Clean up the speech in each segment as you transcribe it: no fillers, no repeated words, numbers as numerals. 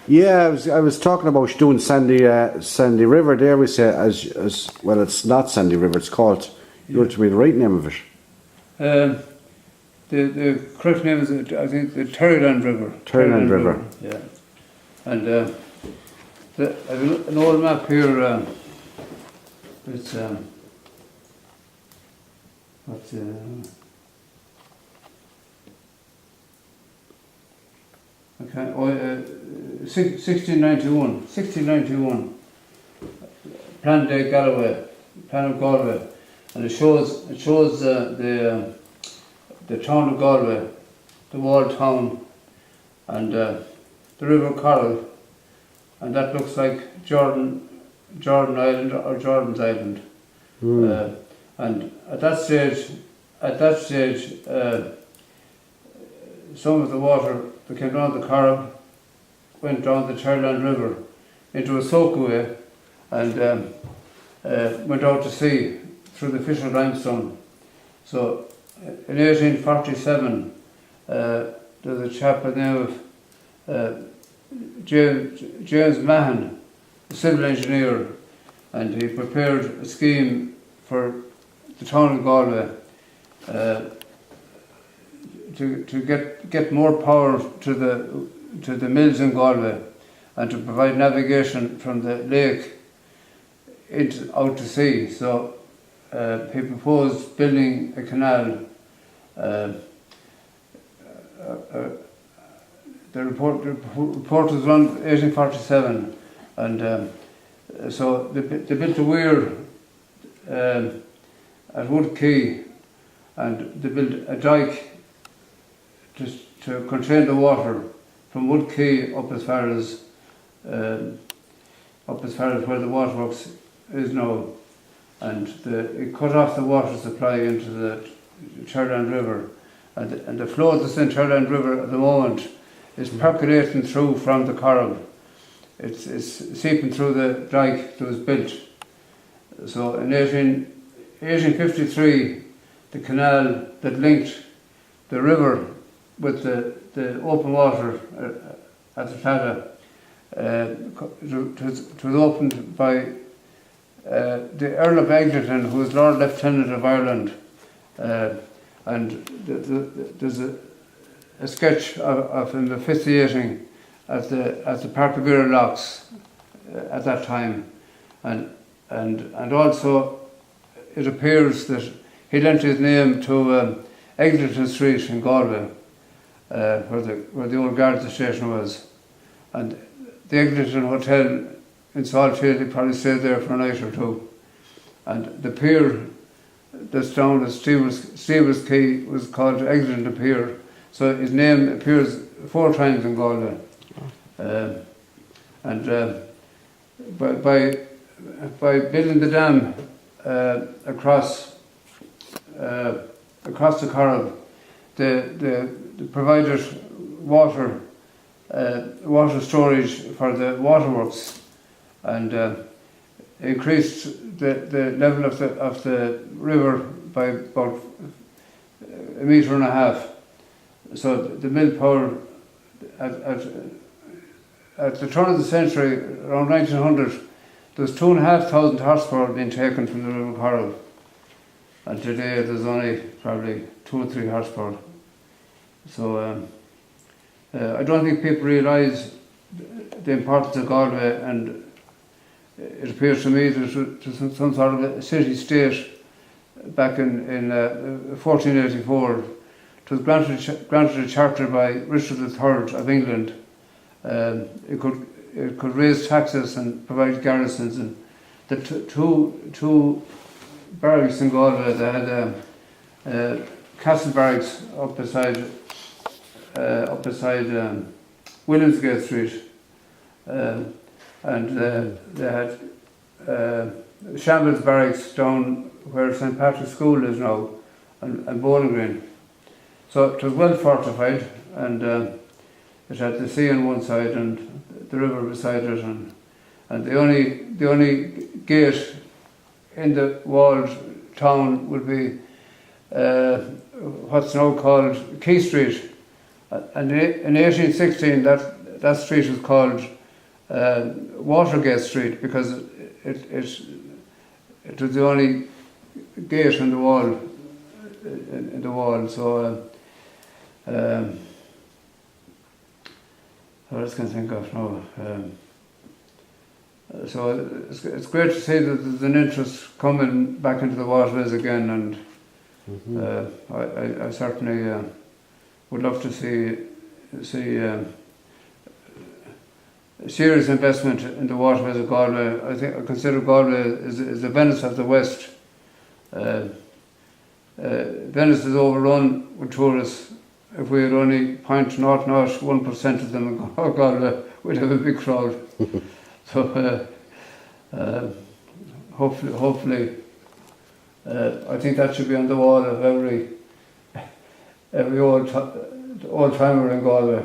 Yeah, I was talking about doing Sandy River there. We say as well. It's not Sandy River. It's called. You want to me the right name of it? The correct name is, I think, the Terryland River. Terryland River. Yeah. And I have an old map here. It's what's 1691. Plan de Galloway, Plan of Galway, and it shows the town of Galway, the walled town, and the River Correll, and that looks like Jordan Island or Jordan's Island. And at that stage, some of the water that came down the Correll went down the Terryland River into a soakaway and went out to sea through the Fisher limestone. So in 1847, there's a chap by the name of James Mahon, a civil engineer, and he prepared a scheme for the town of Galway to get more power to the mills in Galway and to provide navigation from the lake out to sea. So he proposed building a canal. The report was around 1847, and so they built a weir at Wood Quay, and they built a dike to contain the water from Wood Quay up as far as where the waterworks is now, and it cut off the water supply into the Terryland River, and the flow that's in Terryland River at the moment is percolating through from the Correll. It's seeping through the dike that was built. So in 1853, the canal that linked the river with the open water at the Fata was opened by the Earl of Egerton, who was Lord Lieutenant of Ireland, and there's a sketch of him officiating at the Parkavira locks at that time, and also it appears that he lent his name to Egerton Street in Galway, where the old Guards station was, and the Egerton Hotel in Saltfield. He probably stayed there for a night or two, and the pier that's down at Steeles Quay was called Egerton Pier. So his name appears 4 times in Galway, and by building the dam across the Correll, the provided water storage for the waterworks, and increased the level of the river by about 1.5 meters. So the mill power at the turn of the century, around 1900, there was 2,500 horsepower being taken from the River Correll, and today there's only probably 2 or 3 horsepower. So I don't think people realise the importance of Galway, and it appears to me that it was some sort of a city-state back in 1484. It was granted a charter by Richard III of England. It could raise taxes and provide garrisons, and the two barracks in Galway. They had Castle Barracks up beside Williamsgate Street, and they had Shambles Barracks down where St Patrick's School is now, and Bowling Green. So it was well fortified, and it had the sea on one side and the river beside it, and the only gate in the walled town would be what's now called Quay Street. And in 1816 that street was called Watergate Street, because it was the only gate in the wall. So what else can I think of now? So it's great to see that there's an interest coming back into the waterways again, and I certainly would love to see serious investment in the waterways of Galway. I consider Galway is the Venice of the West. Venice is overrun with tourists. If we had only 0.001% of them in Galway, we'd have a big crowd. So hopefully, I think that should be on the wall of every old timer in Galway.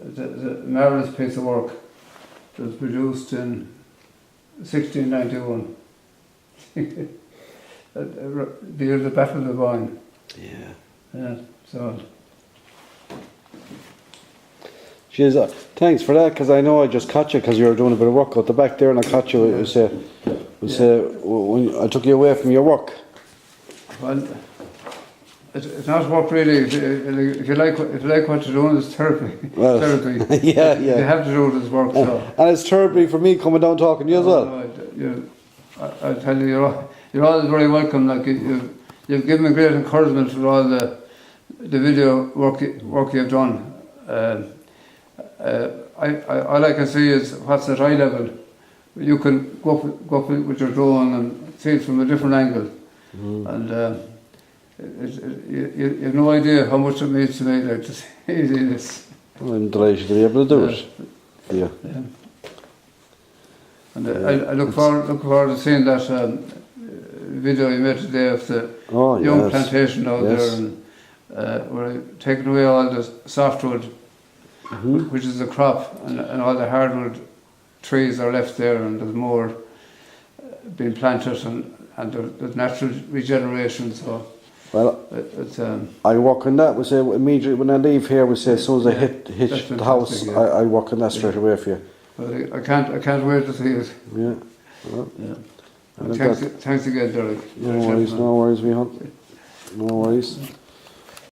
It's a marvellous piece of work that was produced in 1691. The year of the Battle of the Boyne. Yeah. So. Jeez, thanks for that, because I know I just caught you because you were doing a bit of work out the back there, and I caught you. It was when I took you away from your work. Well, it's not work really. If you like what you're doing, it's therapy. Well, therapy. Yeah. You have to do this work. So. And it's therapy for me coming down talking to you as well. I tell you, you're always very welcome. Like you've given me great encouragement for all the video work you've done. All I can see is what's at eye level. You can go up with your drone and see it from a different angle, and you have no idea how much it means to me to see this. Well, I'm delighted to be able to do it. Yeah. And I look forward to seeing that video you made today of the young plantation out there, and where I've taken away all the softwood, which is the crop, and all the hardwood trees are left there, and there's more being planted, and there's natural regeneration. So, well, it's I work on that. We say immediately when I leave here, we say as soon as I hit the house, I work on that straight away for you. Well, I can't wait to see it. Yeah. Well, Thanks again, Derek. No worries, Micheál. No worries.